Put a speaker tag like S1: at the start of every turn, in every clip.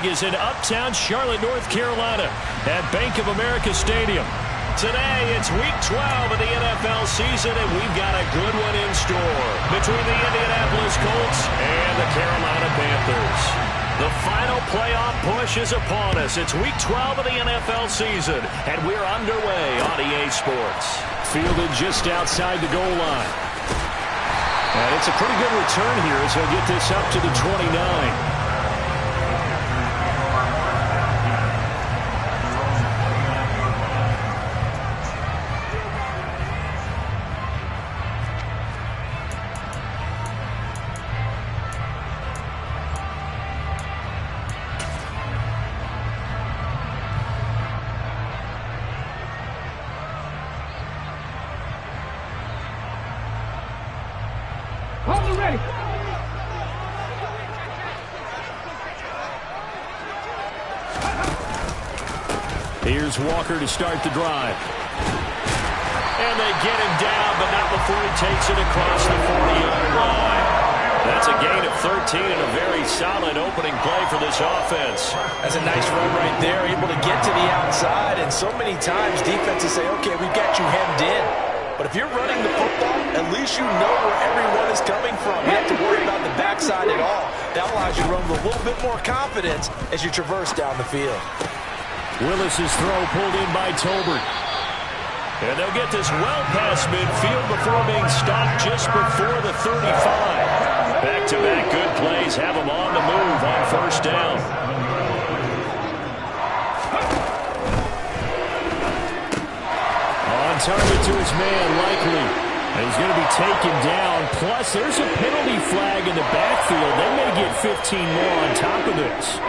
S1: League is in uptown Charlotte, North Carolina at Bank of America Stadium. Today, it's Week 12 of the NFL season, and we've got a good one in store between the Indianapolis Colts and the Carolina Panthers. The final playoff push is upon us. It's Week 12 of the NFL season, and we're underway on EA Sports. Fielded just outside the goal line. And it's a pretty good return here as he'll get this up to the 29. Here's Walker to start the drive. And they get him down, but not before he takes it across the 40-yard line. That's a gain of 13 and a very solid opening play for this offense.
S2: That's a nice run right there, able to get to the outside. And so many times defenses say, okay, we've got you hemmed in. But if you're running the football, at least you know where everyone is coming from. You don't have to worry about the backside at all. That allows you to run with a little bit more confidence as you traverse down the field.
S1: Willis's throw pulled in by Tolbert. And they'll get this well past midfield before being stopped just before the 35. Back-to-back good plays have them on the move on first down. On target to his man, Likely. And he's going to be taken down. Plus, there's a penalty flag in the backfield. They may get 15 more on top of this.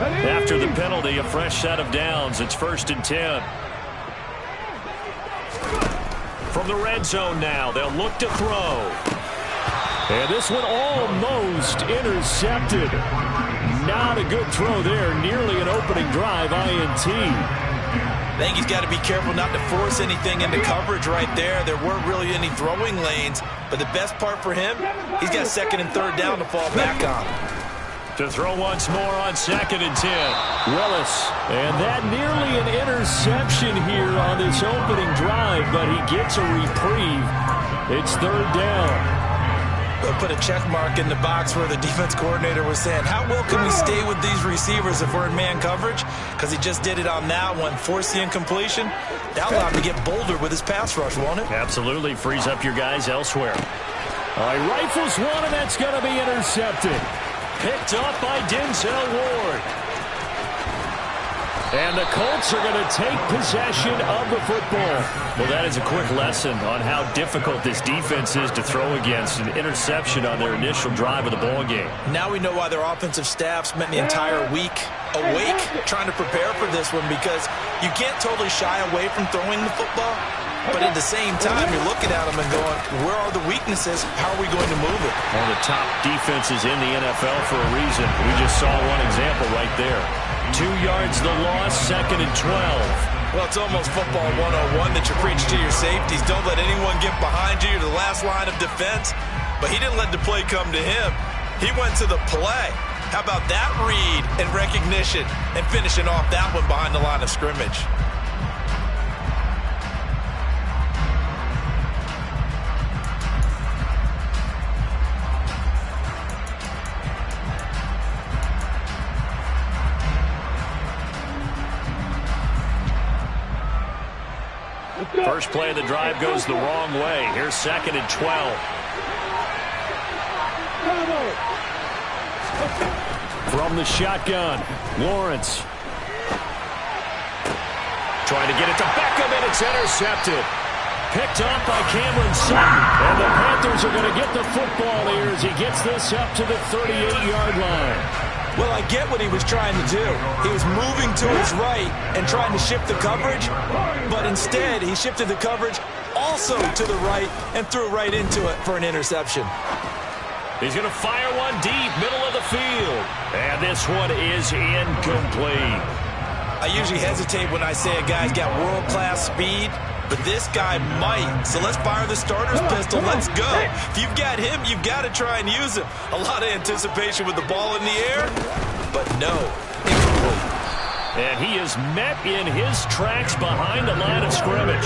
S1: After the penalty, a fresh set of downs. It's 1st and 10. From the red zone now, they'll look to throw. And this one almost intercepted. Not a good throw there. Nearly an opening drive INT.
S2: I think he's got to be careful not to force anything into coverage right there. There weren't really any throwing lanes. But the best part for him, he's got 2nd and 3rd down to fall back on.
S1: To throw once more on 2nd and 10. Willis. And that nearly an interception here on this opening drive, but he gets a reprieve. It's 3rd down.
S2: They'll put a check mark in the box where the defense coordinator was saying, how well can we stay with these receivers if we're in man coverage? Because he just did it on that one. Force the incompletion. That allowed him to get bolder with his pass rush, won't it?
S1: Absolutely. Frees up your guys elsewhere. All right, rifles one, and that's going to be intercepted. Picked up by Denzel Ward. And the Colts are going to take possession of the football. Well, that is a quick lesson on how difficult this defense is to throw against. An interception on their initial drive of the ball game.
S2: Now we know why their offensive staff spent the entire week awake trying to prepare for this one, because you can't totally shy away from throwing the football. But at the same time, you're looking at them and going, where are the weaknesses? How are we going to move it?
S1: One of the top defenses in the NFL for a reason. We just saw one example right there. 2 yards the loss, 2nd and 12.
S2: Well, it's almost football 101 that you preach to your safeties. Don't let anyone get behind you. You're the last line of defense. But he didn't let the play come to him. He went to the play. How about that read and recognition and finishing off that one behind the line of scrimmage?
S1: First play of the drive goes the wrong way. Here's 2nd and 12. From the shotgun, Lawrence. Trying to get it to Beckham, and it's intercepted. Picked up by Cameron Sutton. And the Panthers are going to get the football here as he gets this up to the 38-yard line.
S2: Well, I get what he was trying to do. He was moving to his right and trying to shift the coverage, but instead he shifted the coverage also to the right and threw right into it for an interception.
S1: He's going to fire one deep, middle of the field. And this one is incomplete.
S2: I usually hesitate when I say a guy's got world-class speed, but this guy might. So let's fire the starter's pistol. Let's go. If you've got him, you've got to try and use him. A lot of anticipation with the ball in the air, but no, incomplete.
S1: And he is met in his tracks behind the line of scrimmage.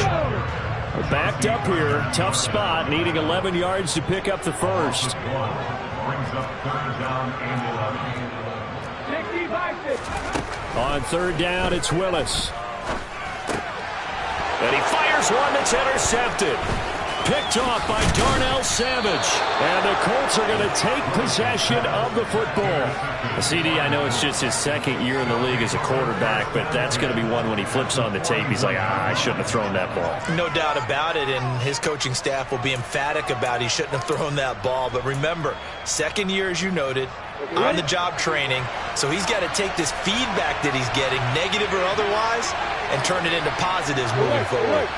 S1: We're backed up here. Tough spot, needing 11 yards to pick up the first. On third down, it's Willis. And he fires one that's intercepted. Picked off by Darnell Savage. And the Colts are going to take possession of the football. CD, I know it's just his second year in the league as a quarterback, but that's going to be one when he flips on the tape. He's like, I shouldn't have thrown that ball.
S2: No doubt about it, and his coaching staff will be emphatic about he shouldn't have thrown that ball. But remember, second year, as you noted, on-the-job training, so he's got to take this feedback that he's getting, negative or otherwise, and turn it into positives moving forward.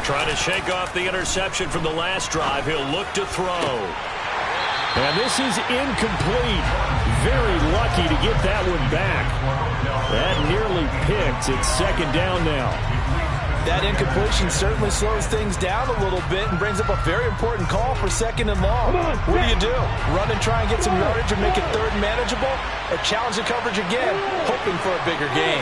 S1: Trying to shake off the interception from the last drive. He'll look to throw. And this is incomplete. Very lucky to get that one back. That nearly picked. It's second down now.
S2: That incompletion certainly slows things down a little bit and brings up a very important call for second and long. What do? Run and try and get some yardage and make it third and manageable? Or challenge the coverage again, hoping for a bigger gain?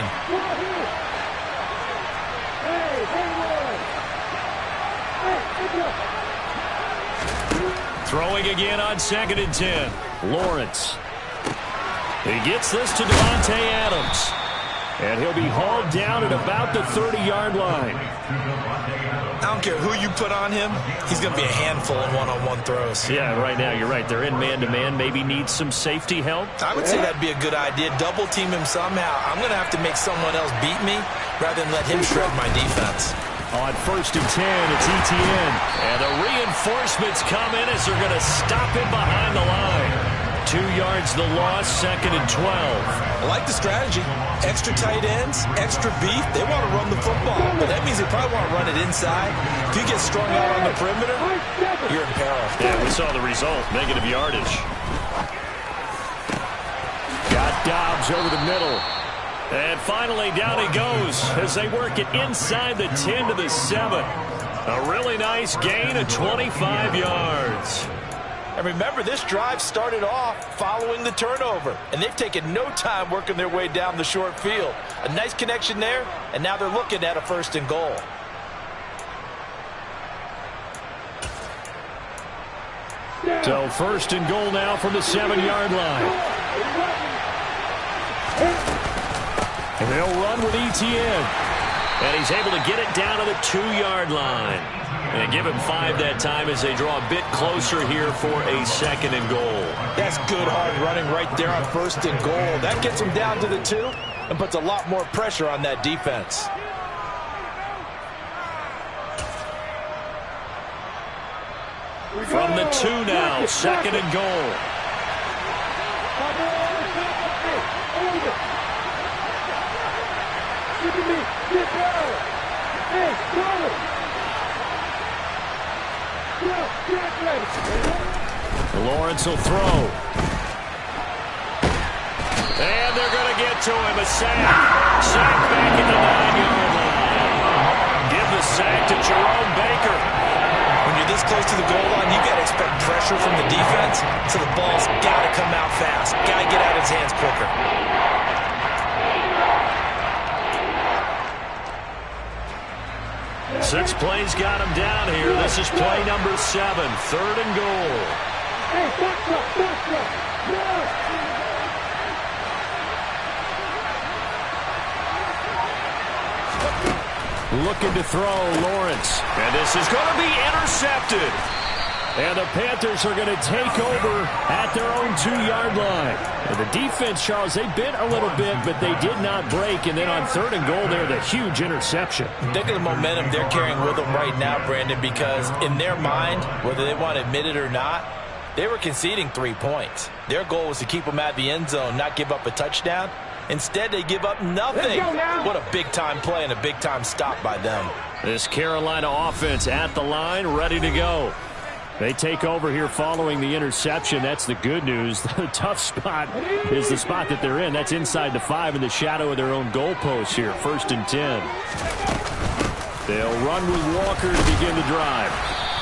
S1: Throwing again on 2nd and 10. Lawrence. He gets this to Devontae Adams. And he'll be hauled down at about the 30-yard line.
S2: I don't care who you put on him. He's going to be a handful in one-on-one throws.
S1: Yeah, right now, you're right. They're in man-to-man. Maybe needs some safety help.
S2: I would say that'd be a good idea. Double team him somehow. I'm going to have to make someone else beat me rather than let him shred my defense.
S1: On 1st and 10, it's Etienne. And the reinforcements come in as they're going to stop him behind the line. 2 yards the loss, 2nd and 12.
S2: I like the strategy. Extra tight ends, extra beef. They want to run the football, but that means they probably want to run it inside. If you get strung out on the perimeter, you're in peril.
S1: Yeah, we saw the result. Negative yardage. Got Dobbs over the middle. And finally, down he goes as they work it inside the 10 to the 7. A really nice gain of 25 yards.
S2: And remember, this drive started off following the turnover, and they've taken no time working their way down the short field. A nice connection there, and now they're looking at a 1st and goal.
S1: So 1st and goal now from the 7-yard line. And they'll run with Etienne. And he's able to get it down to the 2-yard line. And give him 5 that time as they draw a bit closer here for a 2nd and goal.
S2: That's good hard running right there on 1st and goal. That gets them down to the 2 and puts a lot more pressure on that defense.
S1: From the 2 now, 2nd and goal. Lawrence will throw. And they're going to get to him. A sack. Sack back at the 9-yard line. Give the sack to Jerome Baker.
S2: When you're this close to the goal line, you got to expect pressure from the defense, so the ball's got to come out fast. Got to get out of his hands quicker.
S1: Six plays got him down here. This is play number 7, 3rd and goal. Looking to throw, Lawrence. And this is going to be intercepted. And the Panthers are going to take over at their own 2-yard line. And the defense, Charles, they bit a little bit, but they did not break. And then on 3rd and goal there, the huge interception.
S2: Think of the momentum they're carrying with them right now, Brandon, because in their mind, whether they want to admit it or not, they were conceding 3 points. Their goal was to keep them at the end zone, not give up a touchdown. Instead, they give up nothing. What a big-time play and a big-time stop by them.
S1: This Carolina offense at the line, ready to go. They take over here following the interception. That's the good news. The tough spot is the spot that they're in. That's inside the 5 in the shadow of their own goalpost here. 1st and 10. They'll run with Walker to begin the drive.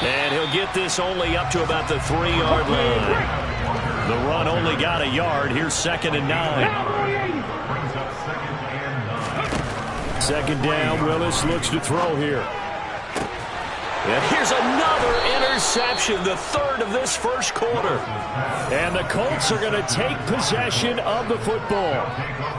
S1: And he'll get this only up to about the 3-yard line. The run only got a yard. Here's 2nd and 9. Second down. Willis looks to throw here. And here's another interception, the 3rd of this first quarter. And the Colts are going to take possession of the football.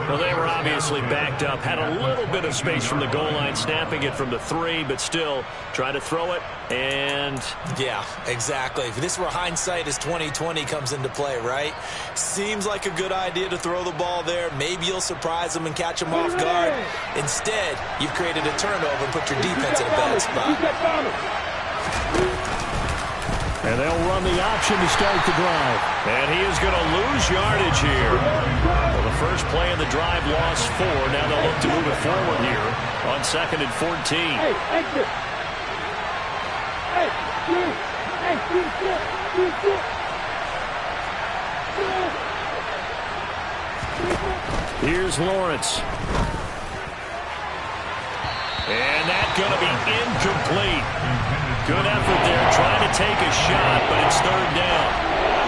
S1: Well, they were obviously backed up, had a little bit of space from the goal line, snapping it from the 3, but still trying to throw it. And
S2: yeah, exactly. This is where hindsight is 20/20 comes into play, right? Seems like a good idea to throw the ball there. Maybe you'll surprise them and catch them off guard. Instead, you've created a turnover and put your defense in a bad spot.
S1: And they'll run the option to start the drive. And he is going to lose yardage here. Well, the first play of the drive lost 4. Now they'll look to move it forward here on 2nd and 14. Here's Lawrence. And that's going to be incomplete. Good effort there, trying to take a shot, but it's 3rd down.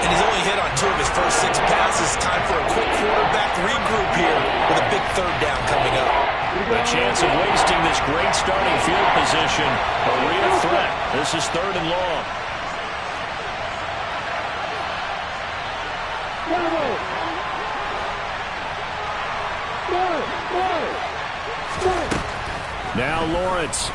S2: And he's only hit on 2 of his first 6 passes. Time for a quick quarterback regroup here with a big 3rd down coming up.
S1: A chance of wasting this great starting field position. A real threat. This is 3rd and long. Now Lawrence.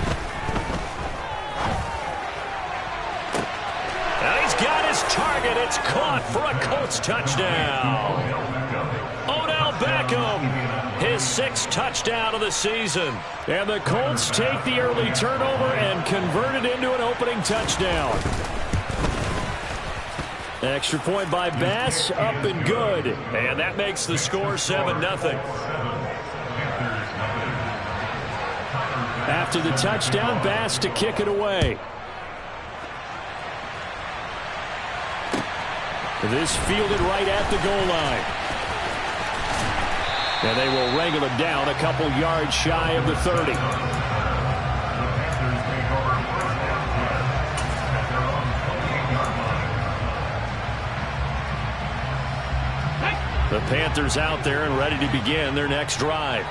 S1: Now he's got his target. It's caught for a Colts touchdown. Odell Beckham, his 6th touchdown of the season. And the Colts take the early turnover and convert it into an opening touchdown. Extra point by Bass, up and good. And that makes the score 7-0. After the touchdown, Bass to kick it away. This fielded right at the goal line. And they will wrangle him down a couple yards shy of the 30. The Panthers out there and ready to begin their next drive.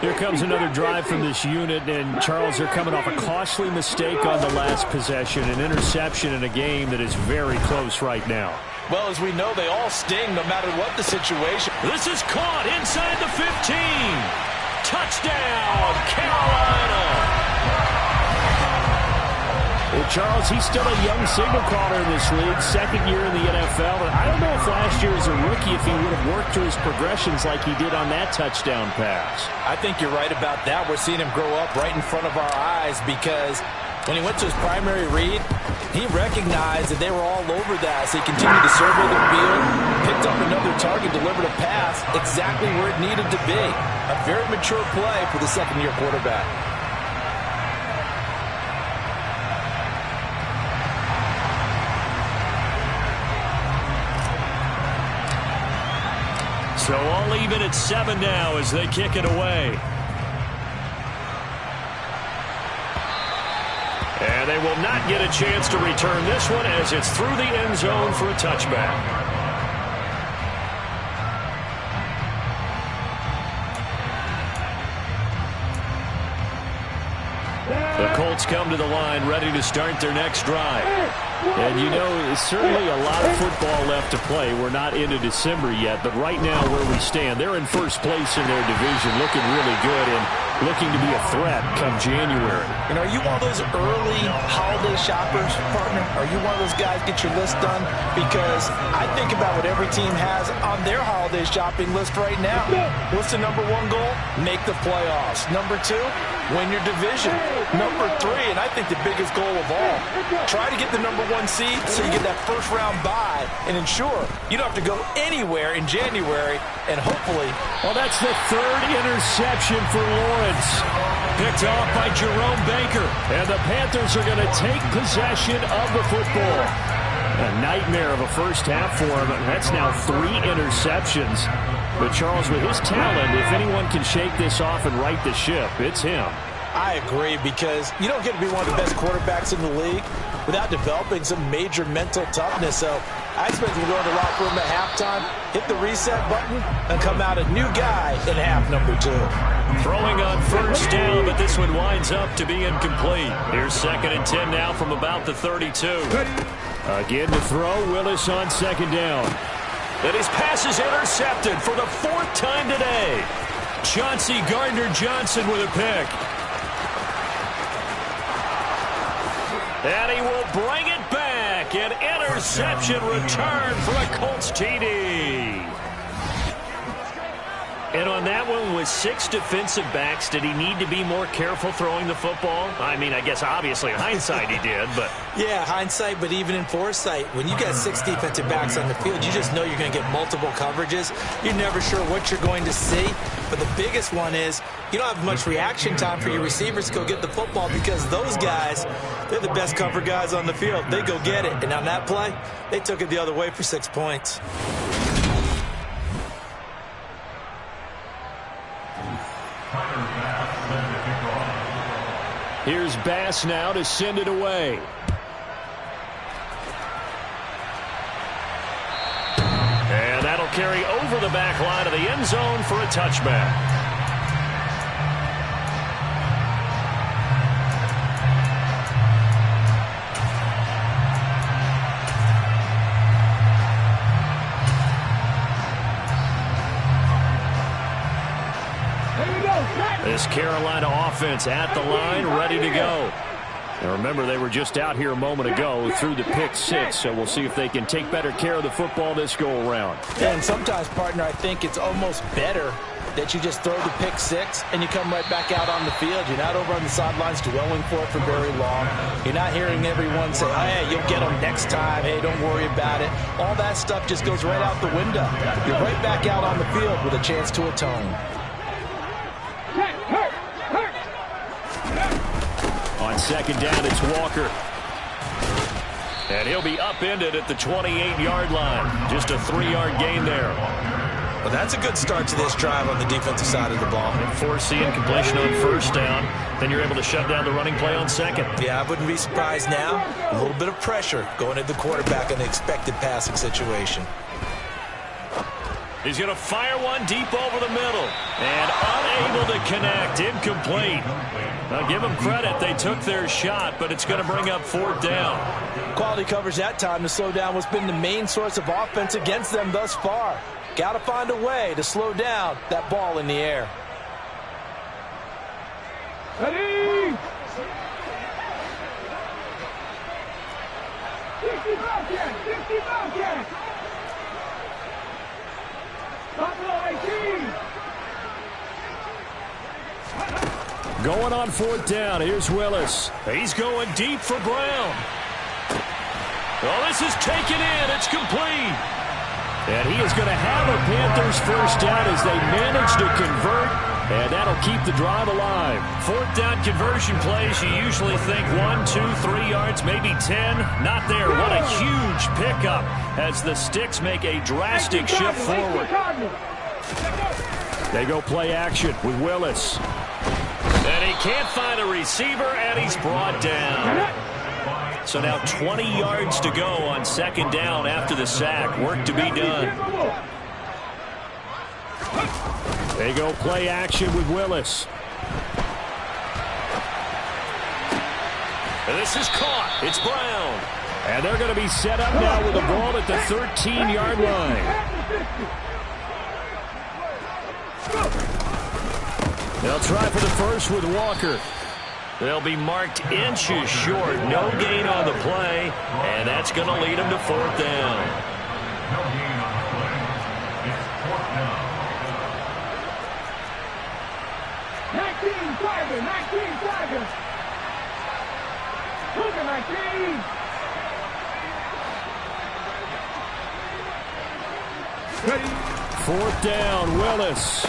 S1: Here comes another drive from this unit, and Charles, they're coming off a costly mistake on the last possession, an interception in a game that is very close right now.
S2: Well, as we know, they all sting no matter what the situation.
S1: This is caught inside the 15. Touchdown, Carolina. Well, Charles, he's still a young signal caller in this league, 2nd year in the NFL. And I don't know if last year as a rookie if he would have worked through his progressions like he did on that touchdown pass.
S2: I think you're right about that. We're seeing him grow up right in front of our eyes because when he went to his primary read, he recognized that they were all over that. So he continued to survey the field, picked up another target, delivered a pass exactly where it needed to be. A very mature play for the 2nd-year quarterback.
S1: So all even at 7 now as they kick it away. And they will not get a chance to return this one as it's through the end zone for a touchback. The Colts come to the line ready to start their next drive. And you know, there's certainly a lot of football left to play. We're not into December yet, but right now where we stand, they're in first place in their division, looking really good and looking to be a threat come January.
S2: And are you one of those early holiday shoppers, partner? Are you one of those guys get your list done? Because I think about what every team has on their holiday shopping list right now. What's the number 1 goal? Make the playoffs. Number 2, win your division. Number 3, and I think the biggest goal of all, try to get the number 1 seed so you get that first-round bye and ensure you don't have to go anywhere in January and hopefully.
S1: Well, that's the 3rd interception for Lawrence. Picked off by Jerome Baker. And the Panthers are going to take possession of the football. A nightmare of a first half for him. That's now 3 interceptions. But Charles, with his talent, if anyone can shake this off and right the ship, it's him.
S2: I agree, because you don't get to be one of the best quarterbacks in the league without developing some major mental toughness. So I expect him to go in the locker room at halftime, hit the reset button, and come out a new guy in half number 2.
S1: Throwing on first down, but this one winds up to be incomplete. Here's 2nd and 10 now from about the 32. Again to throw, Willis on 2nd down. And his pass is intercepted for the 4th time today. Chauncey Gardner-Johnson with a pick. And he will bring it back. An interception return for a Colts TD. And on that one, with 6 defensive backs, did he need to be more careful throwing the football? I mean, I guess obviously in hindsight he did, but...
S2: Yeah, hindsight, but even in foresight, when you got 6 defensive backs on the field, you just know you're going to get multiple coverages. You're never sure what you're going to see. But the biggest one is you don't have much reaction time for your receivers to go get the football, because those guys, they're the best cover guys on the field. They go get it. And on that play, they took it the other way for 6 points.
S1: Here's Bass now to send it away. And that'll carry over the back line of the end zone for a touchback. This Carolina offense at the line, ready to go. And remember, they were just out here a moment ago through the pick 6, so we'll see if they can take better care of the football this go-around.
S2: And sometimes, partner, I think it's almost better that you just throw the pick 6 and you come right back out on the field. You're not over on the sidelines dwelling for it for very long. You're not hearing everyone say, oh, hey, you'll get them next time. Hey, don't worry about it. All that stuff just goes right out the window. You're right back out on the field with a chance to atone.
S1: On 2nd down, it's Walker. And he'll be upended at the 28-yard line. Just a 3-yard gain there.
S2: Well, that's a good start to this drive on the defensive side of the ball.
S1: Force the incompletion on 1st down. Then you're able to shut down the running play on 2nd.
S2: Yeah, I wouldn't be surprised now. A little bit of pressure going at the quarterback in the expected passing situation.
S1: He's going to fire one deep over the middle. And unable to connect. Incomplete. Now, give them credit. They took their shot, but it's going to bring up 4th down.
S2: Quality coverage that time to slow down what's been the main source of offense against them thus far. Got to find a way to slow down that ball in the air.
S3: Ready? 65 again. 65 again.
S1: Going on 4th down. Here's Willis. He's going deep for Brown. Well, this is taken in. It's complete. And he is going to have a Panthers first down as they manage to convert. And that'll keep the drive alive. 4th down conversion plays, you usually think 1, 2, 3 yards, maybe 10. Not there. What a huge pickup as the Sticks make a drastic shift forward. They go play action with Willis. And he can't find a receiver, and he's brought down. So now 20 yards to go on 2nd down after the sack. Work to be done. They go play action with Willis. And this is caught. It's Brown. And they're going to be set up now with the ball at the 13-yard line. They'll try for the first with Walker. They'll be marked inches short. No gain on the play, and that's going to lead them to 4th down.
S3: No gain on the play. It's 4th down. 19 flagging. 19 flagging. Look at 19. Ready.
S1: 4th down, Willis.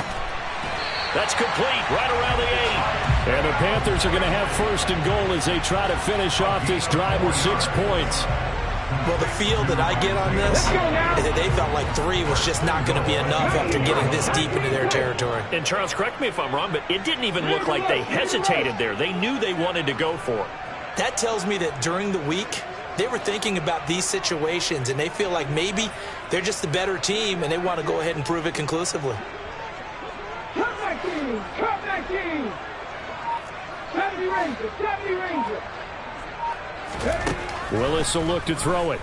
S1: That's complete, right around the 8. And the Panthers are going to have 1st and goal as they try to finish off this drive with 6 points.
S2: Well, the feel that I get on this is that they felt like 3 was just not going to be enough after getting this deep into their territory.
S1: And Charles, correct me if I'm wrong, but it didn't even look like they hesitated there. They knew they wanted to go for it.
S2: That tells me that during the week, they were thinking about these situations, and they feel like maybe they're just the better team, and they want to go ahead and prove it conclusively.
S4: Come back team! Come back team! 70 Rangers! 70 Rangers!
S1: Willis will look to throw it.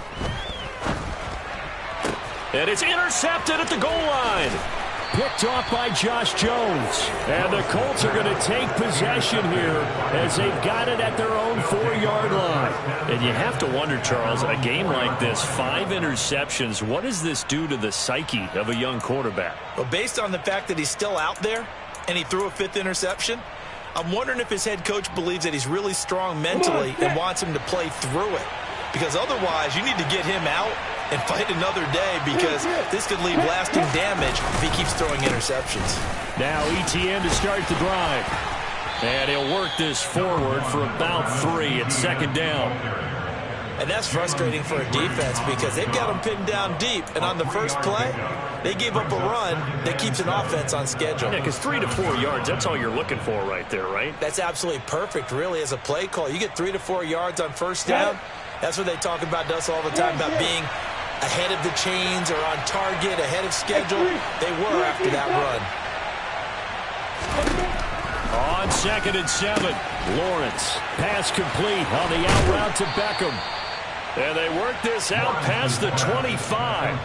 S1: And it's intercepted at the goal line. Picked off by Josh Jones. And the Colts are going to take possession here as they've got it at their own 4-yard line. And you have to wonder, Charles, a game like this, 5 interceptions, what does this do to the psyche of a young quarterback?
S2: Well, based on the fact that he's still out there and he threw a 5th interception, I'm wondering if his head coach believes that he's really strong mentally and wants him to play through it. Because otherwise, you need to get him out and fight another day, because this could leave lasting damage if he keeps throwing interceptions.
S1: Now ETN to start the drive. And he'll work this forward for about 3 at 2nd down.
S2: And that's frustrating for a defense because they've got them pinned down deep. And on the first play, they gave up a run that keeps an offense on schedule.
S1: Yeah, because 3 to 4 yards, that's all you're looking for right there, right?
S2: That's absolutely perfect, really, as a play call. You get 3 to 4 yards on first down. That's what they talk about us all the time, about being ahead of the chains or on target, ahead of schedule. They were after that run.
S1: On 2nd and 7, Lawrence. Pass complete on the out route to Beckham. And they work this out past the 25.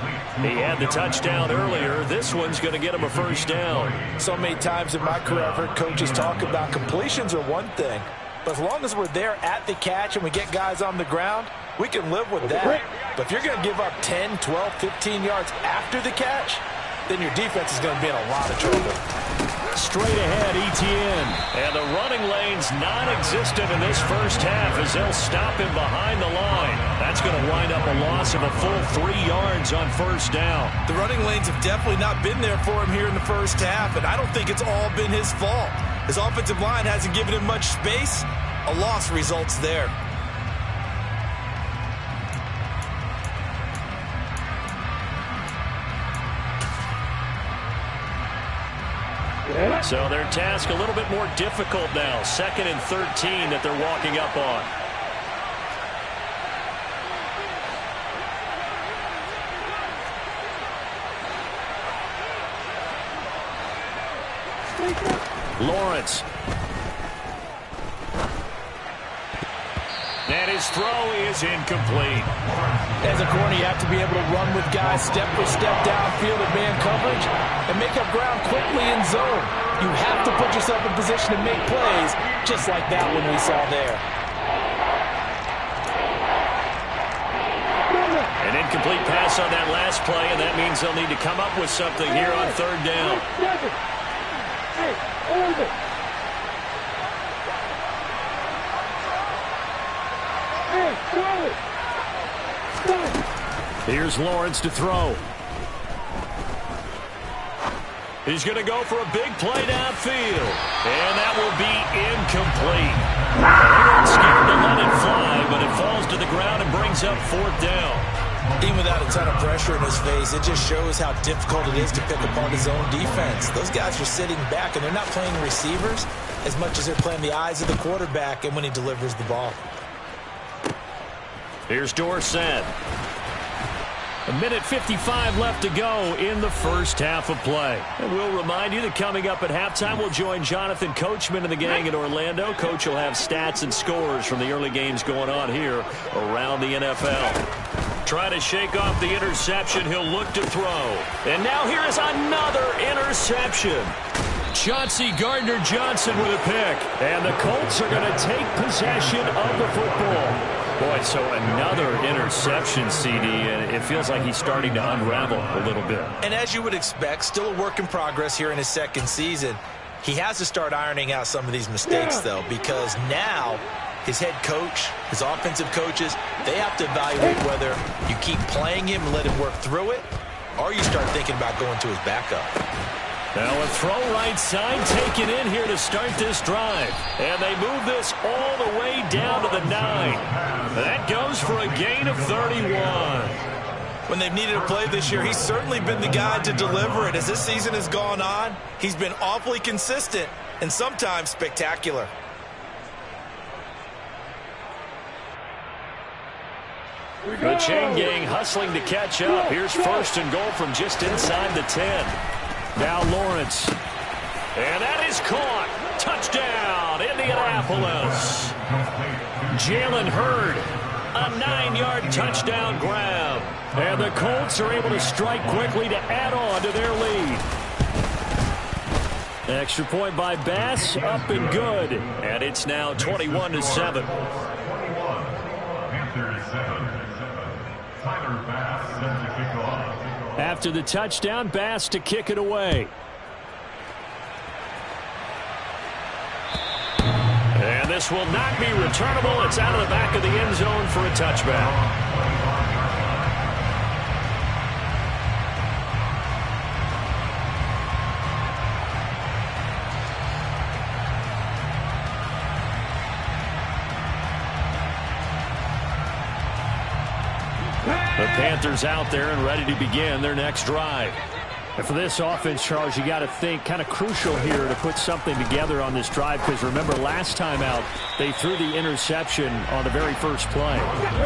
S1: He had the touchdown earlier. This one's going to get him a first down.
S2: So many times in my career, I've heard coaches talk about completions are one thing. But as long as we're there at the catch and we get guys on the ground, we can live with that. But if you're going to give up 10, 12, 15 yards after the catch, then your defense is going to be in a lot of trouble.
S1: Straight ahead, ETN. And the running lane's non-existent in this first half as they'll stop him behind the line. That's going to wind up a loss of a full 3 yards on first down.
S2: The running lanes have definitely not been there for him here in the first half, and I don't think it's all been his fault. His offensive line hasn't given him much space. A loss results there.
S1: So their task a little bit more difficult now. 2nd and 13 that they're walking up on. Lawrence. And his throw is incomplete.
S2: As a corner, you have to be able to run with guys step for step downfield in man coverage and make up ground quickly in zone. You have to put yourself in position to make plays, just like that one we saw there.
S1: An incomplete pass on that last play, and that means they'll need to come up with something here on 3rd down. Here's Lawrence to throw. He's going to go for a big play downfield. And that will be incomplete. They weren't scared to let it fly, but it falls to the ground and brings up 4th down.
S2: Even without a ton of pressure in his face, it just shows how difficult it is to pick apart his own defense. Those guys are sitting back, and they're not playing receivers as much as they're playing the eyes of the quarterback and when he delivers the ball.
S1: Here's Dorsett. 1:55 left to go in the first half of play. And we'll remind you that coming up at halftime, we'll join Jonathan Coachman and the gang in Orlando. Coach will have stats and scores from the early games going on here around the NFL. Trying to shake off the interception. He'll look to throw. And now here is another interception. Chauncey Gardner-Johnson with a pick. And the Colts are going to take possession of the football. Boy, so another interception, CD, and it feels like he's starting to unravel a little bit.
S2: And as you would expect, still a work in progress here in his 2nd season. He has to start ironing out some of these mistakes, though, because now his head coach, his offensive coaches, they have to evaluate whether you keep playing him and let him work through it, or you start thinking about going to his backup.
S1: Now a throw right side taken in here to start this drive. And they move this all the way down to the 9. That goes for a gain of 31.
S2: When they've needed a play this year, he's certainly been the guy to deliver it. As this season has gone on, he's been awfully consistent and sometimes spectacular.
S1: The chain gang hustling to catch up. Here's first and goal from just inside the 10. Now Lawrence. And that is caught. Touchdown, Indianapolis. Jalen Hurd. A 9-yard touchdown grab. And the Colts are able to strike quickly to add on to their lead. Extra point by Bass, up and good. And it's now 21-7. After the touchdown, Bass to kick it away. And this will not be returnable. It's out of the back of the end zone for a touchback. The Panthers out there and ready to begin their next drive. And for this offense, Charles, you got to think kind of crucial here to put something together on this drive, because remember last time out they threw the interception on the very first play.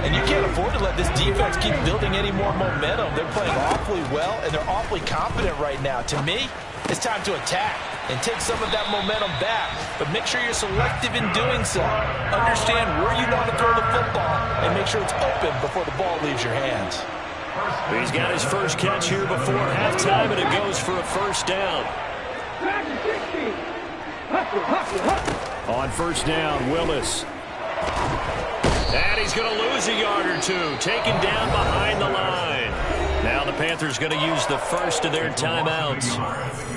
S2: And you can't afford to let this defense keep building any more momentum. They're playing awfully well and they're awfully confident right now. To me, it's time to attack and take some of that momentum back, but make sure you're selective in doing so. Understand where you want to throw the football and make sure it's open before the ball leaves your hands.
S1: He's got his first catch here before halftime, and it goes for a first down. On first down, Willis. And he's going to lose a yard or two, taken down behind the line. Now the Panthers going to use the first of their timeouts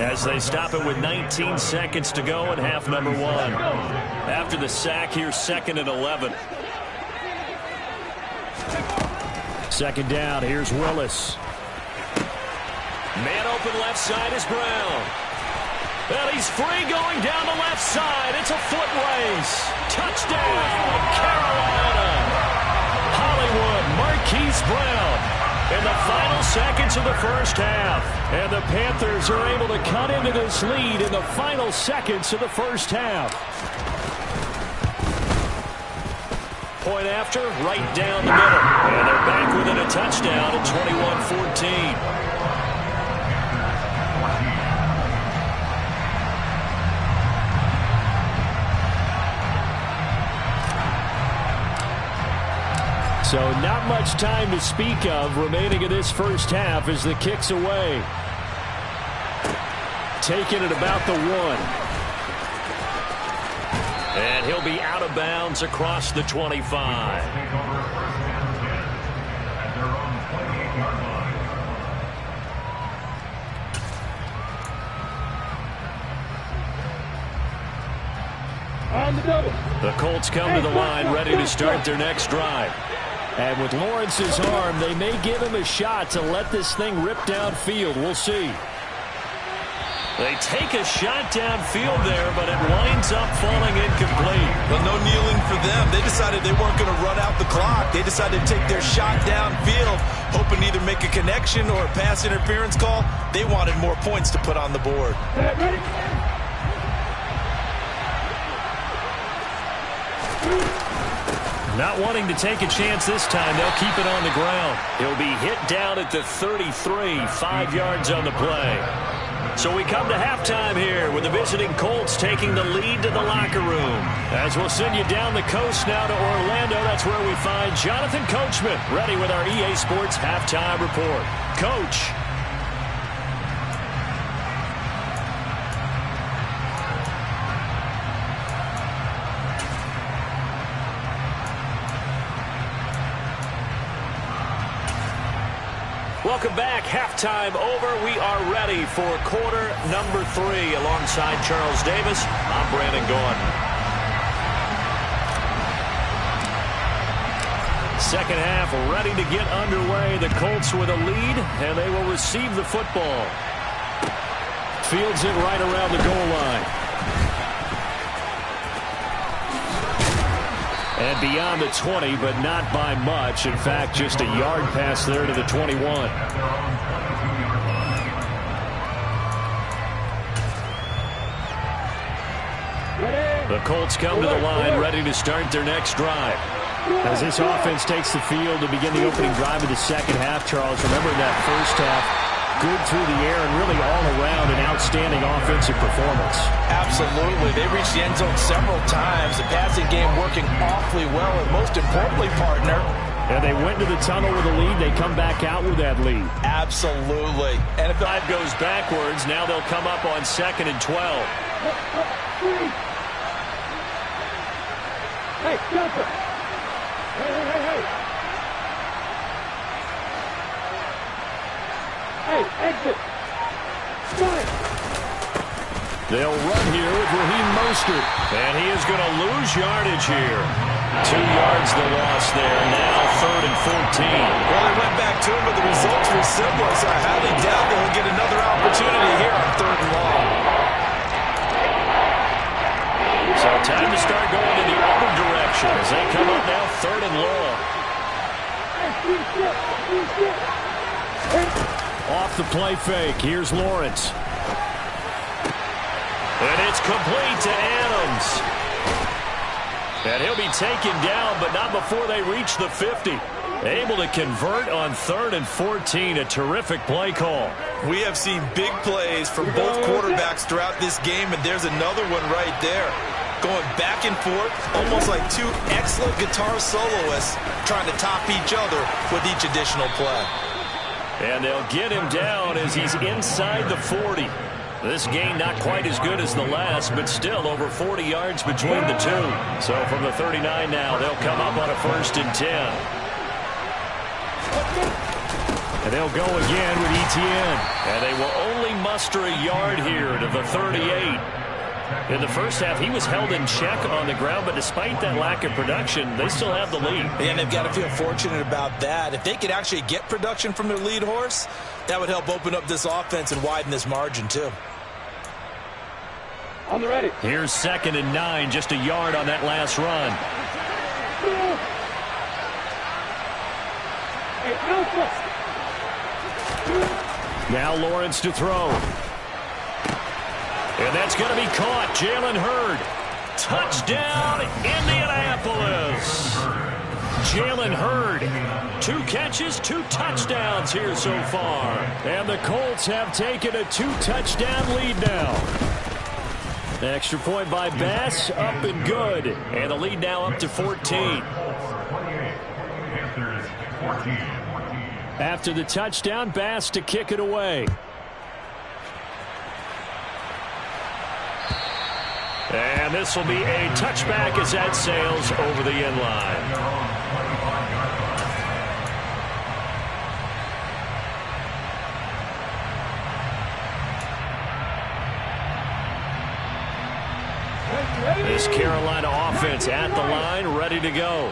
S1: as they stop it with 19 seconds to go in half number 1. After the sack, here's 2nd and 11. Second down, here's Willis. Man open left side is Brown. And he's free going down the left side. It's a foot race. Touchdown, Carolina. Hollywood, Marquise Brown in the final seconds of the first half. And the Panthers are able to cut into this lead in the final seconds of the first half. Point after, right down the middle. And they're back within a touchdown at 21-14. So not much time to speak of remaining in this first half as the kick's away. Taken at about the 1. And he'll be out of bounds across the 25.
S4: On the double.
S1: The Colts come to the line ready to start their next drive. And with Lawrence's arm, they may give him a shot to let this thing rip downfield. We'll see. They take a shot downfield there, but it winds up falling incomplete.
S2: But no kneeling for them. They decided they weren't going to run out the clock. They decided to take their shot downfield, hoping to either make a connection or a pass interference call. They wanted more points to put on the board.
S4: Ready?
S1: Not wanting to take a chance this time, they'll keep it on the ground. He'll be hit down at the 33, 5 yards on the play. So we come to halftime here with the visiting Colts taking the lead to the locker room. As we'll send you down the coast now to Orlando, that's where we find Jonathan Coachman ready with our EA Sports Halftime Report. Coach. Welcome back. Halftime over. We are ready for quarter number 3. Alongside Charles Davis, I'm Brandon Gaudin. Second half ready to get underway. The Colts with a lead, and they will receive the football. Fields it right around the goal line. And beyond the 20, but not by much. In fact, just a yard pass there to the 21. The Colts come to the line, ready to start their next drive. As this offense takes the field to begin the opening drive of the second half, Charles, remember in that first half, good through the air and really all around an outstanding offensive performance.
S2: Absolutely. They reached the end zone several times. The passing game working awfully well, and most importantly, partner,
S1: and they went to the tunnel with a lead. They come back out with that lead.
S2: Absolutely.
S1: And if drive goes backwards, now they'll come up on 2nd and 12.
S4: Hey, jumper! Hey! Hey, exit! Fine!
S1: They'll run here with Raheem Mostert. And he is going to lose yardage here. 2 yards the loss there. Now 3rd and 14.
S2: Well, they went back to him, but the results were similar, so I highly doubt that he'll get another opportunity here on 3rd and long.
S1: So time to start going in the other direction as they come up now 3rd and long. Off the play fake. Here's Lawrence. And it's complete to Adams. And he'll be taken down, but not before they reach the 50. Able to convert on 3rd and 14. A terrific play call.
S2: We have seen big plays from both quarterbacks throughout this game, and there's another one right there. Going back and forth, almost like 2 excellent guitar soloists trying to top each other with each additional play.
S1: And they'll get him down as he's inside the 40. This game not quite as good as the last, but still over 40 yards between the two. So from the 39 now, they'll come up on a 1st and 10. And they'll go again with Etienne. And they will only muster a yard here to the 38. In the first half, he was held in check on the ground, but despite that lack of production, they still have the lead.
S2: And they've got to feel fortunate about that. If they could actually get production from their lead horse, that would help open up this offense and widen this margin, too.
S4: On the ready.
S1: Here's 2nd and 9, just a yard on that last run. Now Lawrence to throw. And that's going to be caught. Jalen Hurd. Touchdown, Indianapolis. Jalen Hurd. 2 catches, 2 touchdowns here so far. And the Colts have taken a 2-touchdown lead now. Extra point by Bass, up and good. And the lead now up to 14. After the touchdown, Bass to kick it away. And this will be a touchback as that sails over the end line. This Carolina offense at the line, ready to go.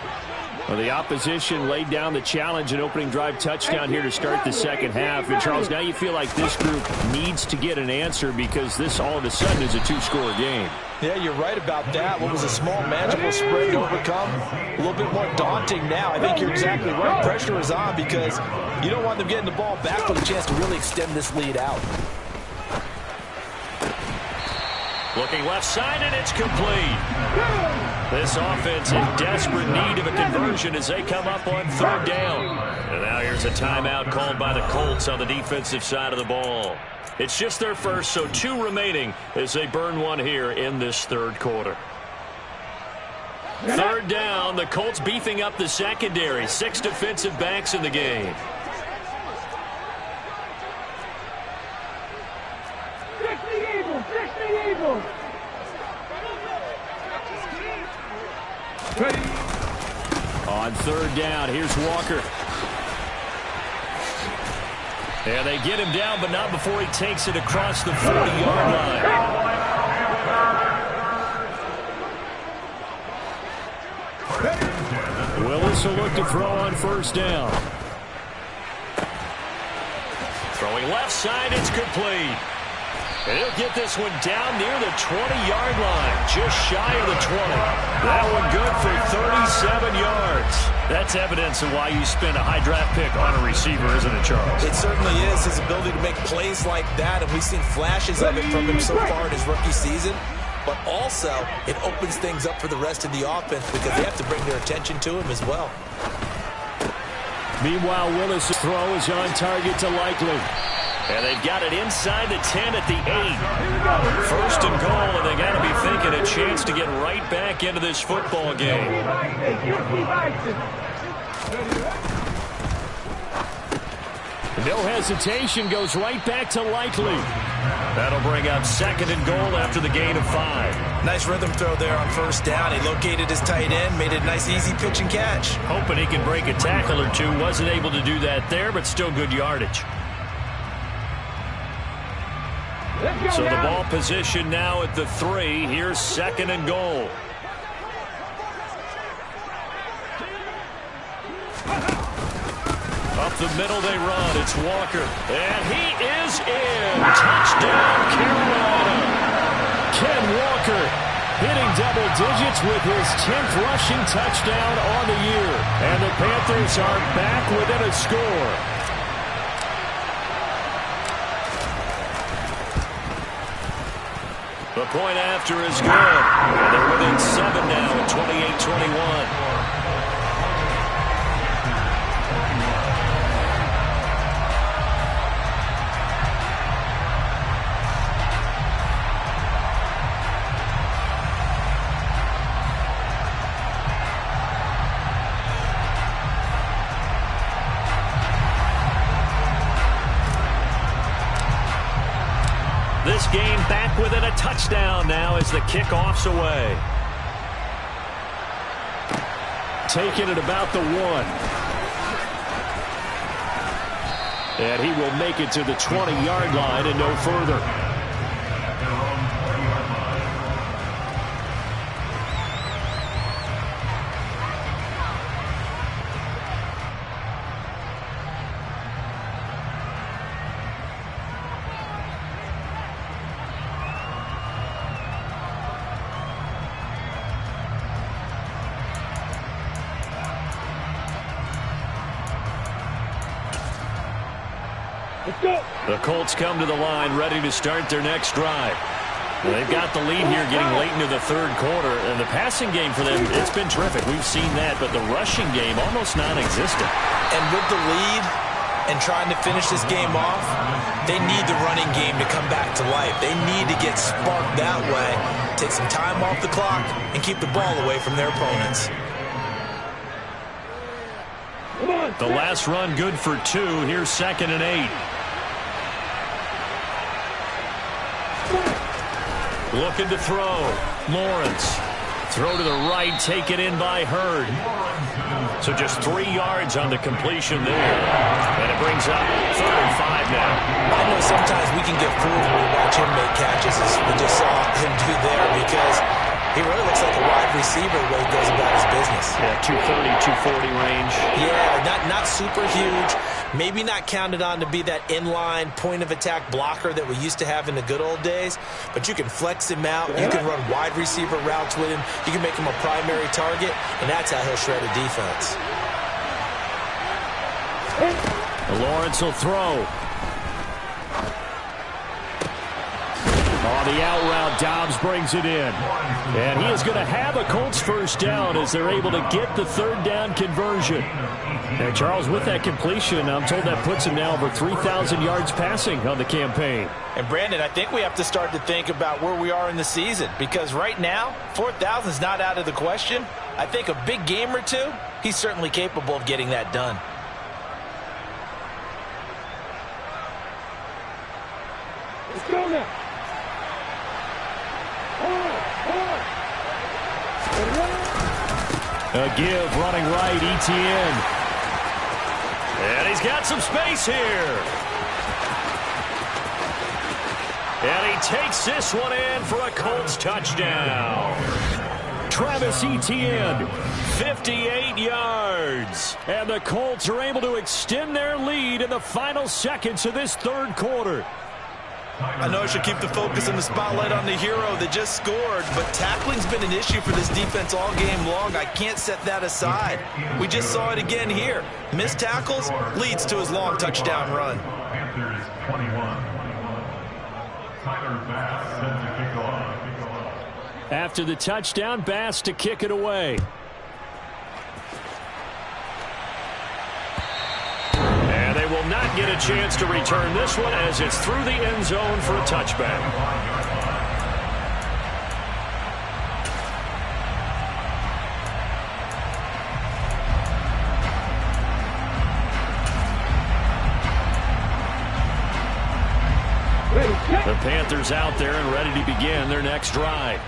S1: Well, the opposition laid down the challenge and opening drive touchdown here to start the second half. And, Charles, now you feel like this group needs to get an answer because this all of a sudden is a 2-score game.
S2: Yeah, you're right about that. What was a small, manageable spread to overcome, a little bit more daunting now. I think you're exactly right. Pressure is on because you don't want them getting the ball back with a chance to really extend this lead out.
S1: Looking left side, and it's complete. This offense in desperate need of a conversion as they come up on 3rd down. And now here's a timeout called by the Colts on the defensive side of the ball. It's just their first, so 2 remaining as they burn one here in this 3rd quarter. 3rd down, the Colts beefing up the secondary. 6 defensive backs in the game. On 3rd down, here's Walker. And they get him down, but not before he takes it across the 40-yard line. Willis will look to throw on 1st down. Throwing left side, it's complete. And he'll get this one down near the 20-yard line, just shy of the 20. That one good for 37 yards. That's evidence of why you spend a high draft pick on a receiver, isn't it, Charles?
S2: It certainly is. His ability to make plays like that, and we've seen flashes of it from him so far in his rookie season. But also, it opens things up for the rest of the offense because they have to bring their attention to him as well.
S1: Meanwhile, Willis' throw is on target to Likely. And they've got it inside the 10 at the 8. First and goal, and they got to be thinking a chance to get right back into this football game. No hesitation, goes right back to Likely. That'll bring up second and goal after the gain of 5.
S2: Nice rhythm throw there on first down. He located his tight end, made it a nice easy pitch and catch.
S1: Hoping he can break a tackle or two. Wasn't able to do that there, but still good yardage. So the ball position now at the 3. Here's second and goal. Up the middle they run. It's Walker. And he is in. Touchdown, Carolina. Ken Walker hitting double digits with his 10th rushing touchdown on the year. And the Panthers are back within a score. The point after is good. And they're within 7 now at 28-21. This game back within a touchdown now as the kickoff's away. Taking it about the 1. And he will make it to the 20-yard line and no further. The Colts come to the line ready to start their next drive. They've got the lead here getting late into the third quarter, and the passing game for them, it's been terrific. We've seen that, but the rushing game almost non-existent.
S2: And with the lead and trying to finish this game off, they need the running game to come back to life. They need to get sparked that way, take some time off the clock, and keep the ball away from their opponents.
S1: The last run good for 2. Here's second and 8. Looking to throw. Lawrence. Throw to the right, taken in by Hurd. So just 3 yards on the completion there. And it brings up third and 5 now.
S2: I know sometimes we can get fooled when we watch him make catches, as we just saw him do there, because he really looks like a wide receiver the way he goes about his business.
S1: Yeah, 230, 240 range.
S2: Yeah, not super huge. Maybe not counted on to be that inline point-of-attack blocker that we used to have in the good old days. But you can flex him out. You can run wide receiver routes with him. You can make him a primary target, and that's how he'll shred a defense.
S1: Lawrence will throw. On the out route, Dobbs brings it in. And he is going to have a Colts first down as they're able to get the third down conversion. And Charles, with that completion, I'm told that puts him now over 3,000 yards passing on the campaign.
S2: And Brandon, I think we have to start to think about where we are in the season, because right now, 4,000 is not out of the question. I think a big game or two, he's certainly capable of getting that done.
S4: Let's go now.
S1: A give, running right, Etienne. And he's got some space here. And he takes this one in for a Colts touchdown. Travis Etienne, 58 yards. And the Colts are able to extend their lead in the final seconds of this third quarter.
S2: I know I should keep the focus and the spotlight on the hero that just scored, but tackling's been an issue for this defense all game long. I can't set that aside. We just saw it again here. Missed tackles leads to his long touchdown run.
S3: Panthers 21. Tyler Bass set to kick off.
S1: After the touchdown, Bass to kick it away. And they will not get a chance to return this one as it's through the end zone for a touchback. The Panthers out there and ready to begin their next drive.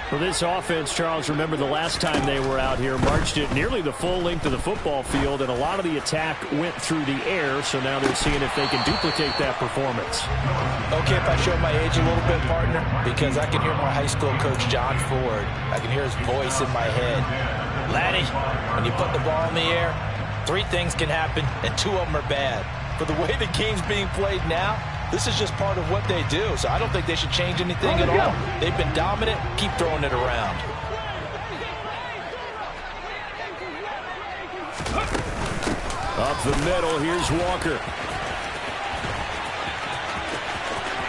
S1: For this offense, Charles, remember the last time they were out here, marched it nearly the full length of the football field, and a lot of the attack went through the air, so now they're seeing if they can duplicate that performance.
S2: Okay, if I show my age a little bit, partner, because I can hear my high school coach, John Ford. I can hear his voice in my head. Laddie, when you put the ball in the air, 3 things can happen, and 2 of them are bad. For the way the game's being played now, this is just part of what they do, so I don't think they should change anything at all. They've been dominant. Keep throwing it around.
S1: Up the middle, here's Walker.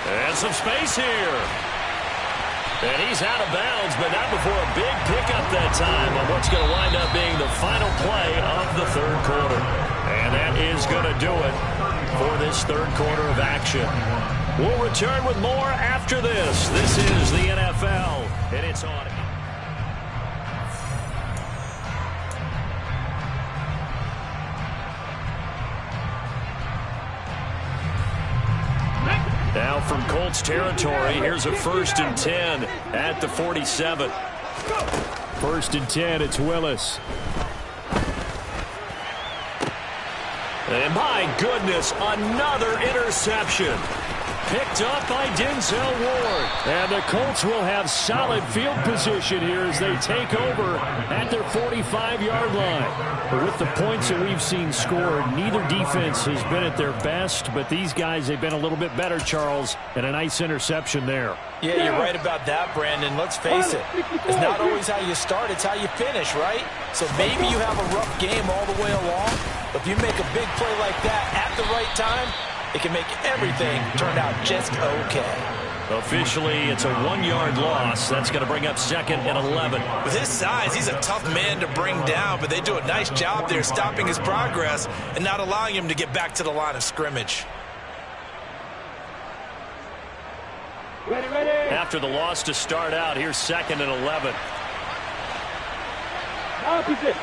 S1: And some space here. And he's out of bounds, but not before a big pickup that time on what's going to wind up being the final play of the third quarter. And that is going to do it for this third quarter of action. We'll return with more after this. This is the NFL, and it's on. Now from Colts territory, here's a 1st and 10 at the 47. 1st and 10, it's Willis. And my goodness, another interception. Picked up by Denzel Ward. And the Colts will have solid field position here as they take over at their 45-yard line. But with the points that we've seen scored, neither defense has been at their best, but these guys, they've been a little bit better, Charles, and a nice interception there.
S2: Yeah, you're right about that, Brandon. Let's face it. It's not always how you start, it's how you finish, right? So maybe you have a rough game all the way along, but if you make a big play like that at the right time, it can make everything turn out just okay.
S1: Officially, it's a 1-yard loss. That's going to bring up 2nd and 11.
S2: With his size, he's a tough man to bring down, but they do a nice job there stopping his progress and not allowing him to get back to the line of scrimmage.
S4: Ready.
S1: After the loss to start out, here's 2nd and 11.
S4: Opposite.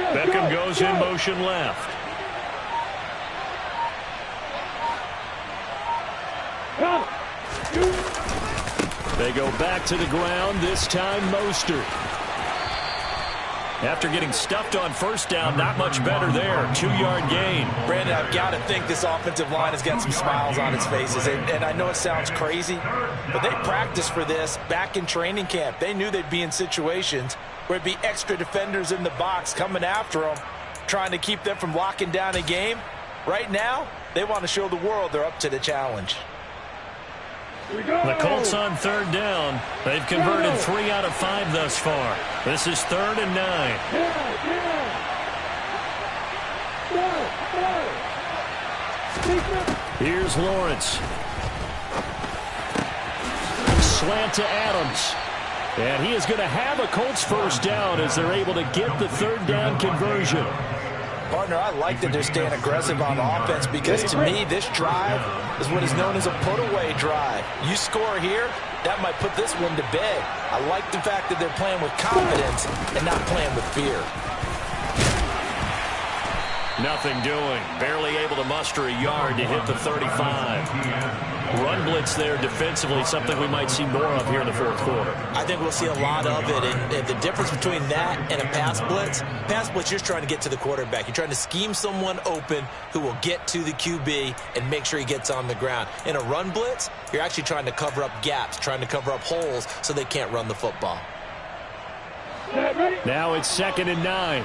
S1: Beckham goes in motion left. They go back to the ground, this time Mostert. After getting stuffed on 1st down, not much better there. 2-yard gain.
S2: Brandon, I've got to think this offensive line has got some smiles on its faces. And I know it sounds crazy, but they practiced for this back in training camp. They knew they'd be in situations where it'd be extra defenders in the box coming after them, trying to keep them from locking down a game. Right now, they want to show the world they're up to the challenge.
S1: The Colts on 3rd down. They've converted 3 out of 5 thus far. This is 3rd and 9. Here's Lawrence. Slant to Adams. And he is going to have a Colts 1st down as they're able to get the 3rd down conversion.
S2: Partner, I like that they're staying aggressive on offense because to me, this drive is what is known as a put-away drive. You score here, that might put this one to bed. I like the fact that they're playing with confidence and not playing with fear.
S1: Nothing doing. Barely able to muster a yard to hit the 35. Run blitz there defensively, something we might see more of here in the 4th quarter.
S2: I think we'll see a lot of it, and the difference between that and a pass blitz, you're trying to get to the quarterback. You're trying to scheme someone open who will get to the QB and make sure he gets on the ground. In a run blitz, you're actually trying to cover up gaps, trying to cover up holes so they can't run the football.
S1: Now it's 2nd and 9.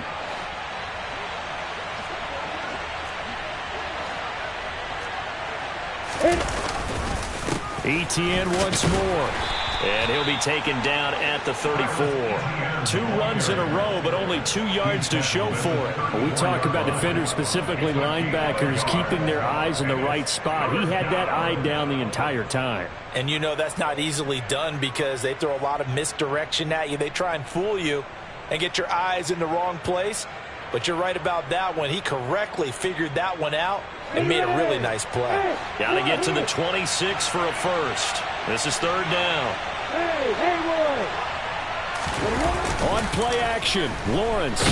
S1: ETN once more. And he'll be taken down at the 34. 2 runs in a row, but only 2 yards to show for it. When we talk about defenders, specifically linebackers, keeping their eyes in the right spot. He had that eye down the entire time.
S2: And you know that's not easily done because they throw a lot of misdirection at you. They try and fool you and get your eyes in the wrong place. But you're right about that one. He correctly figured that one out and made a really nice play.
S1: Got to get to the 26 for a first. This is 3rd down. On play action, Lawrence.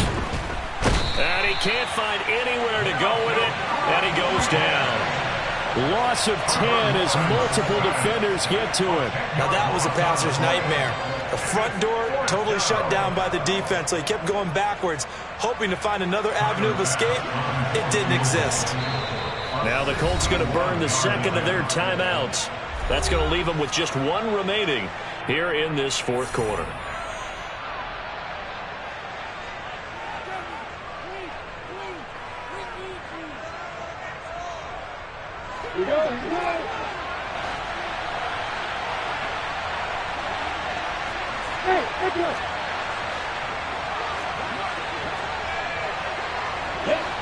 S1: And he can't find anywhere to go with it, and he goes down. Loss of 10 as multiple defenders get to him.
S2: Now that was a passer's nightmare. The front door totally shut down by the defense, so he kept going backwards, hoping to find another avenue of escape. It didn't exist.
S1: Now the Colts going to burn the 2nd of their timeouts. That's going to leave them with just 1 remaining here in this 4th quarter.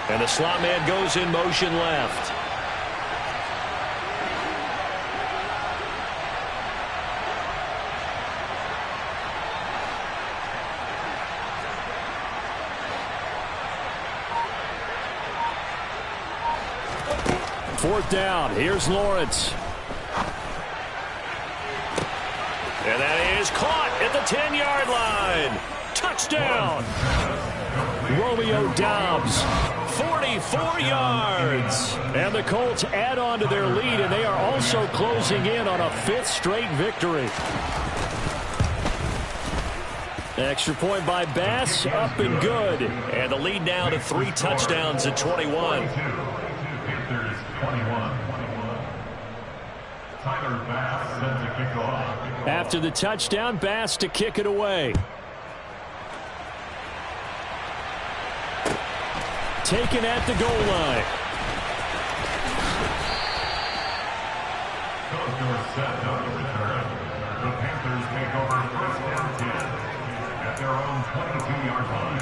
S1: And the slot man goes in motion left. Fourth down. Here's Lawrence. And that is caught at the 10-yard line. Touchdown. Romeo Doubs, 44 yards. And the Colts add on to their lead, and they are also closing in on a 5th straight victory. Extra point by Bass, up and good. And the lead now to 3 touchdowns at 21. After the touchdown, Bass to kick it away. Taken at the goal line.
S3: The Panthers take over 1st and 10 at their own 22-yard line.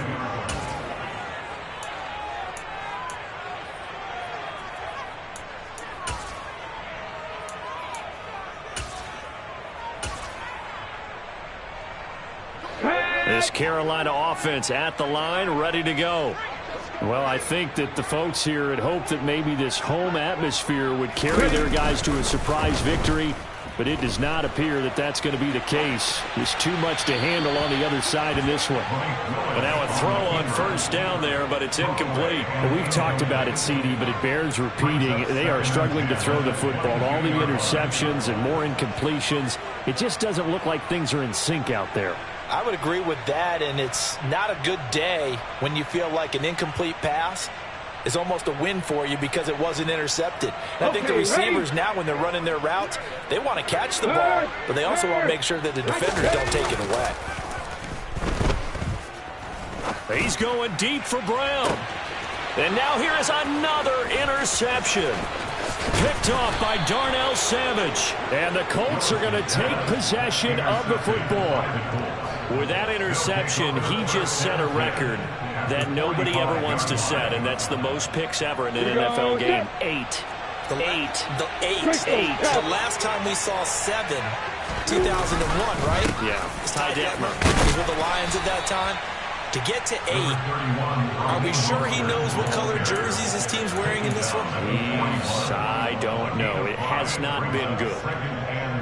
S1: This Carolina offense at the line, ready to go. Well, I think that the folks here had hoped that maybe this home atmosphere would carry their guys to a surprise victory, but it does not appear that that's going to be the case. There's too much to handle on the other side in this one. But now a throw on 1st down there, but it's incomplete.
S2: Well, we've talked about it, CD, but it bears repeating. They are struggling to throw the football. All the interceptions and more incompletions. It just doesn't look like things are in sync out there.
S5: I would agree with that, and it's not a good day when you feel like an incomplete pass is almost a win for you because it wasn't intercepted. And I think the receivers now, when they're running their routes, they want to catch the ball, but they also want to make sure that the defenders don't take it away.
S1: He's going deep for Brown. And now here is another interception. Picked off by Darnell Savage. And the Colts are going to take possession of the football. With that interception, he just set a record that nobody ever wants to set, and that's the most picks ever in an NFL game. 8.
S5: The last time we saw 7, 2001, right?
S1: Yeah.
S5: Ty Detmer was with the Lions at that time. To get to 8, are we sure he knows what color jerseys his team's wearing in this one?
S1: I don't know. It has not been good.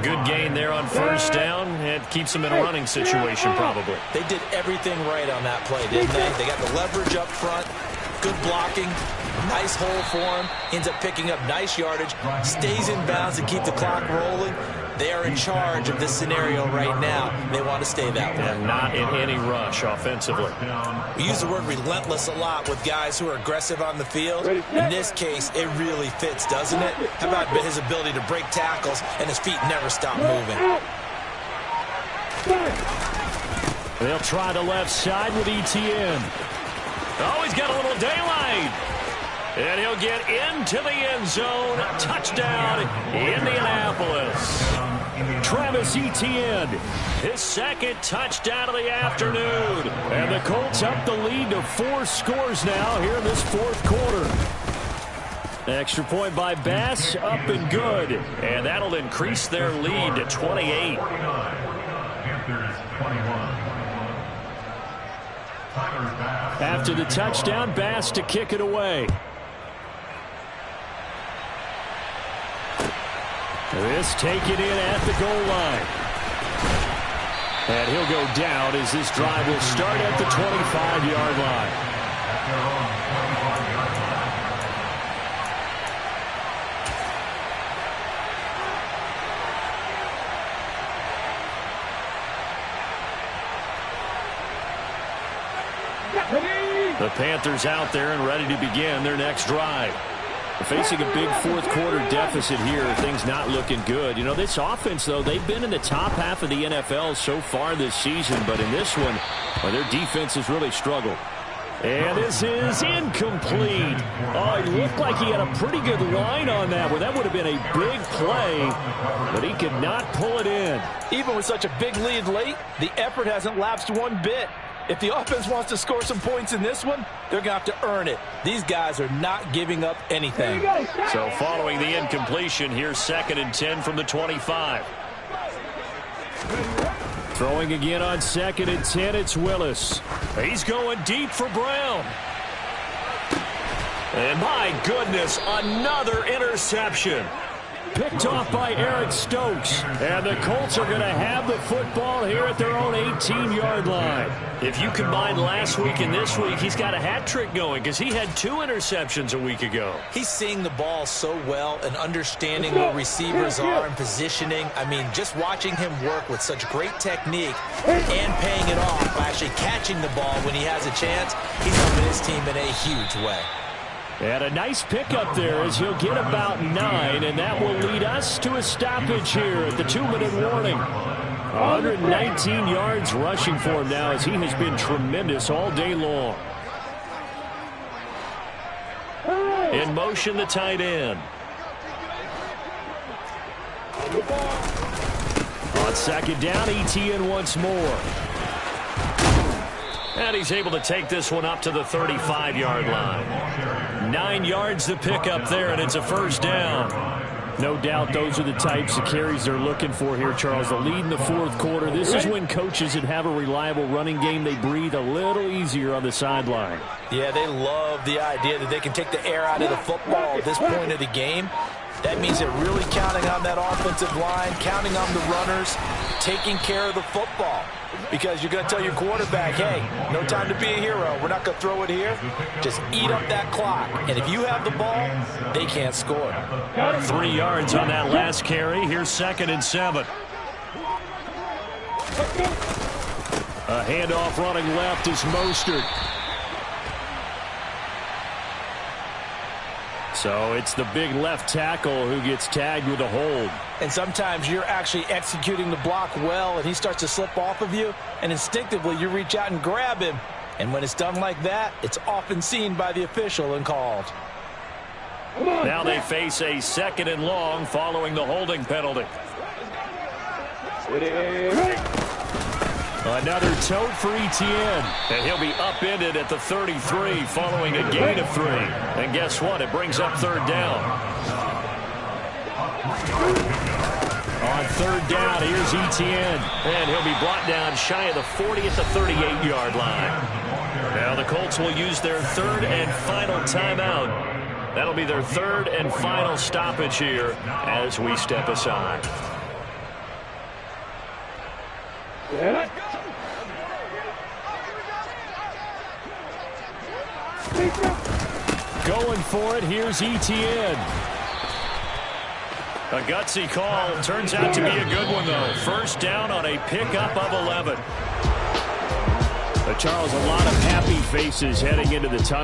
S1: Good gain there on 1st down. It keeps him in a running situation, probably.
S5: They did everything right on that play, didn't they? They got the leverage up front, good blocking, nice hole for him, ends up picking up nice yardage, stays in bounds to keep the clock rolling. They are in charge of this scenario right now. They want to stay that way.
S1: And not in any rush offensively.
S5: We use the word relentless a lot with guys who are aggressive on the field. In this case, it really fits, doesn't it? How about his ability to break tackles and his feet never stop moving?
S1: They'll try the left side with ETN. Oh, he's got a little daylight. And he'll get into the end zone. Touchdown, Indianapolis. Travis Etienne, his second touchdown of the afternoon. And the Colts up the lead to 4 scores now here in this fourth quarter. Extra point by Bass, up and good. And that'll increase their lead to 28. After the touchdown, Bass to kick it away. This taken in at the goal line. And he'll go down as this drive will start at the 25-yard line. The Panthers out there and ready to begin their next drive. Facing a big fourth quarter deficit here, things not looking good. You know, this offense, though, they've been in the top half of the NFL so far this season, but in this one, well, their defense has really struggled. And this is incomplete. Oh, it looked like he had a pretty good line on that one. That would have been a big play, but he could not pull it in.
S2: Even with such a big lead late, the effort hasn't lapsed one bit. If the offense wants to score some points in this one, they're going to have to earn it. These guys are not giving up anything.
S1: So following the incompletion, here's 2nd and 10 from the 25. Throwing again on 2nd and 10, it's Willis. He's going deep for Brown. And my goodness, another interception. Picked off by Eric Stokes. And the Colts are going to have the football here at their own 18-yard line. If you combine last week and this week, he's got a hat trick going because he had 2 interceptions a week ago.
S5: He's seeing the ball so well and understanding where receivers are and positioning. I mean, just watching him work with such great technique and paying it off by actually catching the ball when he has a chance, he's helping his team in a huge way.
S1: And a nice pickup there as he'll get about 9, and that will lead us to a stoppage here at the 2-minute warning. 119 yards rushing for him now as he has been tremendous all day long. In motion, the tight end. On 2nd down, ETN once more. And he's able to take this one up to the 35-yard line. 9 yards to pick up there, and it's a first down. No doubt those are the types of carries they're looking for here, Charles. The lead in the fourth quarter. This is when coaches that have a reliable running game, they breathe a little easier on the sideline.
S2: Yeah, they love the idea that they can take the air out of the football at this point of the game. That means they're really counting on that offensive line, counting on the runners, taking care of the football. Because you're going to tell your quarterback, hey, no time to be a hero. We're not going to throw it here. Just eat up that clock. And if you have the ball, they can't score.
S1: 3 yards on that last carry. Here's 2nd and 7. A handoff running left is Mostert. So it's the big left tackle who gets tagged with a hold.
S2: And sometimes you're actually executing the block well, and he starts to slip off of you, and instinctively you reach out and grab him. And when it's done like that, it's often seen by the official and called.
S1: Now they face a 2nd and long following the holding penalty. Another tote for ETN. And he'll be upended at the 33 following a gain of 3. And guess what? It brings up 3rd down. On 3rd down, here's ETN. And he'll be brought down shy of the 40 at the 38-yard line. Now the Colts will use their 3rd and final timeout. That'll be their 3rd and final stoppage here as we step aside. Going for it, here's ETN. A gutsy call. Turns out to be a good one, though. First down on a pickup of 11. Charles, a lot of happy faces heading into the tunnel.